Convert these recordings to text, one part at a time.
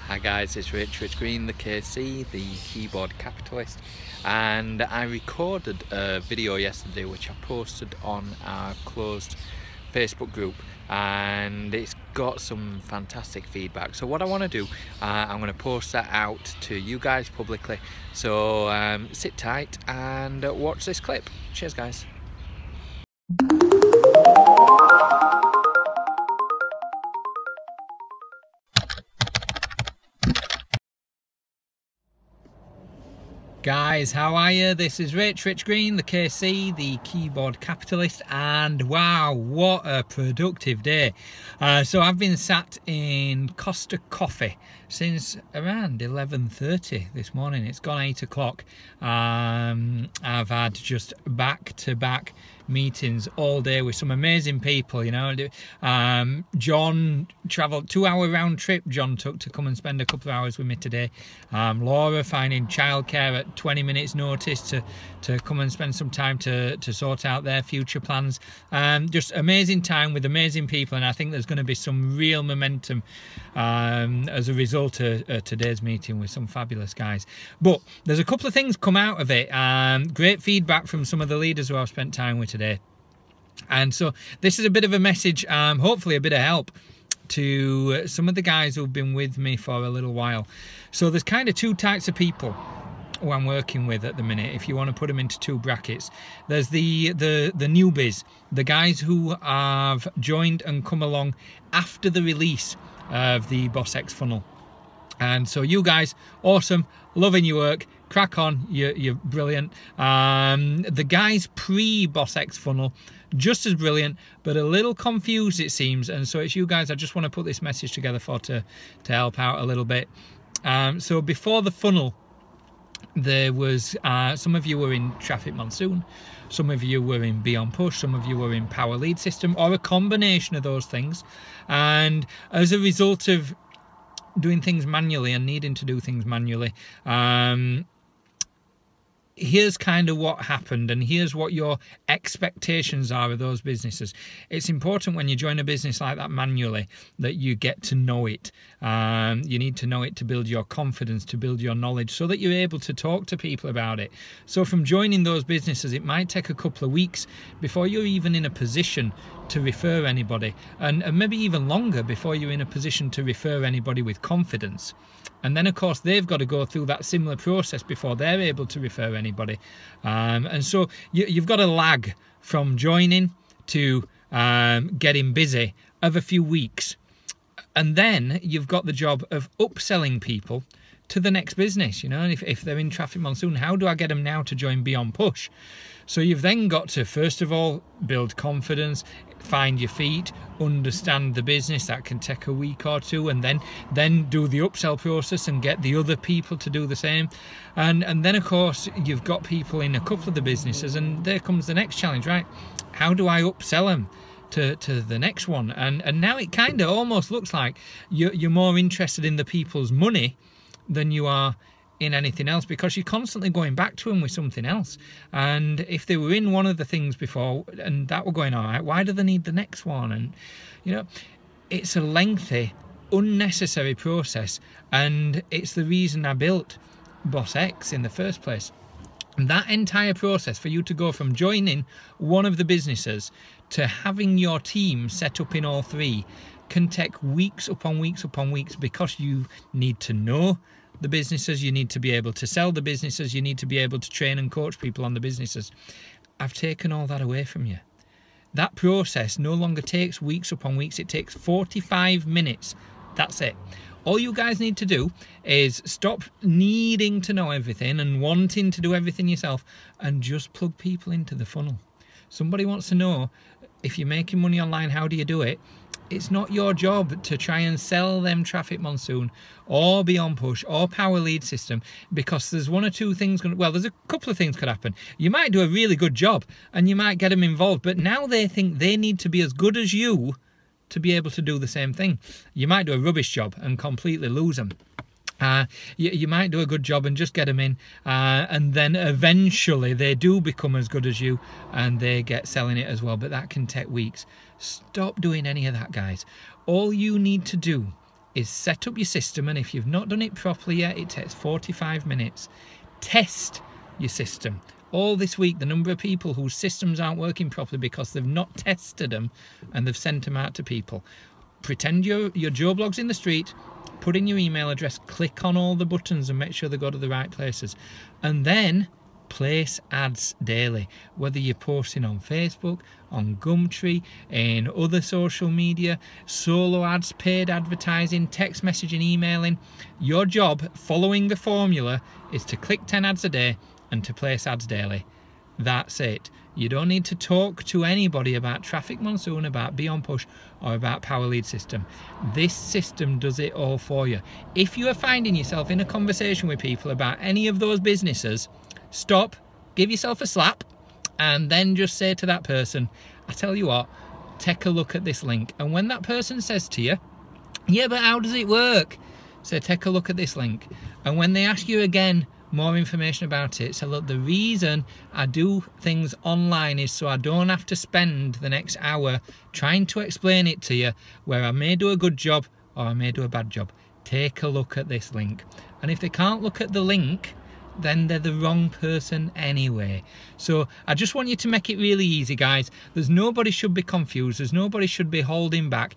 Hi guys, it's Rich Green, the KC, the keyboard capitalist, and I recorded a video yesterday which I posted on our closed Facebook group, and it's got some fantastic feedback. So what I want to do, I'm going to post that out to you guys publicly, so sit tight and watch this clip. Cheers guys. Guys, how are you? This is Rich Green, the KC, the keyboard capitalist, and wow, what a productive day. So I've been sat in Costa Coffee since around 11:30 this morning. It's gone 8 o'clock. I've had just back-to-back meetings all day with some amazing people, you know. John travelled 2-hour round trip. John took to come and spend a couple of hours with me today. Laura finding childcare at 20 minutes notice to come and spend some time to sort out their future plans. Just amazing time with amazing people, and I think there's going to be some real momentum as a result of today's meeting with some fabulous guys. But there's a couple of things come out of it. Great feedback from some of the leaders who I've spent time with today, and so this is a bit of a message, hopefully a bit of help to some of the guys who've been with me for a little while. So there's kind of two types of people who I'm working with at the minute, if you want to put them into two brackets. There's the newbies, the guys who have joined and come along after the release of the Boss X funnel. And so you guys, awesome, loving your work, crack on, you're brilliant. The guys pre-Boss X funnel, just as brilliant, but a little confused it seems. And so it's you guys I just want to put this message together for to help out a little bit. So before the funnel, there was some of you were in Traffic Monsoon, some of you were in Beyond Push, some of you were in Power Lead System, or a combination of those things. And as a result of doing things manually and needing to do things manually, here's kind of what happened, and here's what your expectations are of those businesses. It's important when you join a business like that manually that you get to know it. You need to know it to build your confidence, to build your knowledge, so that you're able to talk to people about it. So from joining those businesses, it might take a couple of weeks before you're even in a position to refer anybody, and maybe even longer before you're in a position to refer anybody with confidence. And then of course they've got to go through that similar process before they're able to refer anybody. And so you've got a lag from joining to getting busy of a few weeks. And then you've got the job of upselling people to the next business. You know, if they're in Traffic Monsoon, how do I get them now to join Beyond Push? So you've then got to, first of all, build confidence, find your feet, understand the business. That can take a week or two, and then do the upsell process and get the other people to do the same. And then of course you've got people in a couple of the businesses, and there comes the next challenge, right? How do I upsell them to the next one? And now it kind of almost looks like you're more interested in the people's money than you are in anything else, because you're constantly going back to them with something else. And if they were in one of the things before and that were going all right, why do they need the next one? And you know, it's a lengthy, unnecessary process, and it's the reason I built Boss X in the first place. And that entire process for you to go from joining one of the businesses to having your team set up in all three can take weeks upon weeks upon weeks, because you need to know the businesses, you need to be able to sell the businesses, you need to be able to train and coach people on the businesses. I've taken all that away from you. That process no longer takes weeks upon weeks, it takes 45 minutes. That's it. All you guys need to do is stop needing to know everything and wanting to do everything yourself, and just plug people into the funnel. Somebody wants to know, if you're making money online, how do you do it? It's not your job to try and sell them Traffic Monsoon or Beyond Push or Power Lead System, because there's one or two things well, there's a couple of things could happen. You might do a really good job and you might get them involved, but now they think they need to be as good as you to be able to do the same thing. You might do a rubbish job and completely lose them. You might do a good job and just get them in, and then eventually they do become as good as you and they get selling it as well, but that can take weeks. Stop doing any of that, guys. All you need to do is set up your system, and if you've not done it properly yet, it takes 45 minutes. Test your system. All this week, the number of people whose systems aren't working properly because they've not tested them and they've sent them out to people. Pretend you're Joe Blogs in the street, put in your email address, click on all the buttons and make sure they go to the right places. And then place ads daily, whether you're posting on Facebook, on Gumtree, in other social media, solo ads, paid advertising, text messaging, emailing. Your job, following the formula, is to click 10 ads a day and to place ads daily. That's it. You don't need to talk to anybody about Traffic Monsoon, about Beyond Push, or about Power Lead System. This system does it all for you. If you are finding yourself in a conversation with people about any of those businesses, stop, give yourself a slap, and then just say to that person, I tell you what, take a look at this link. And when that person says to you, yeah, but how does it work? Say, take a look at this link. And when they ask you again more information about it, so look, the reason I do things online is so I don't have to spend the next hour trying to explain it to you, where I may do a good job or I may do a bad job. Take a look at this link. And if they can't look at the link, then they're the wrong person anyway. So I just want you to make it really easy, guys. There's nobody should be confused. There's nobody should be holding back.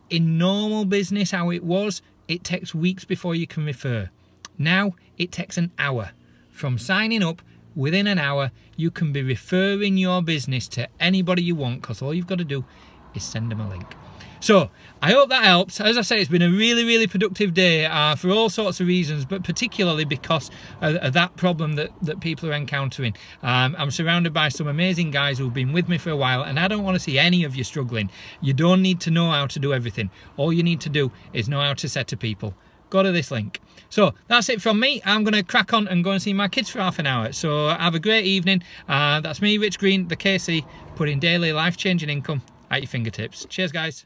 In normal business, how it was, it takes weeks before you can refer. Now it takes an hour. From signing up, within an hour, you can be referring your business to anybody you want, because all you've got to do is send them a link. So I hope that helps. As I say, it's been a really productive day for all sorts of reasons, but particularly because of that problem that people are encountering. I'm surrounded by some amazing guys who've been with me for a while, and I don't want to see any of you struggling. You don't need to know how to do everything. All you need to do is know how to say to people, go to this link. So that's it from me. I'm going to crack on and go and see my kids for half an hour. So have a great evening. That's me, Rich Green, the KC, putting daily life-changing income at your fingertips. Cheers, guys.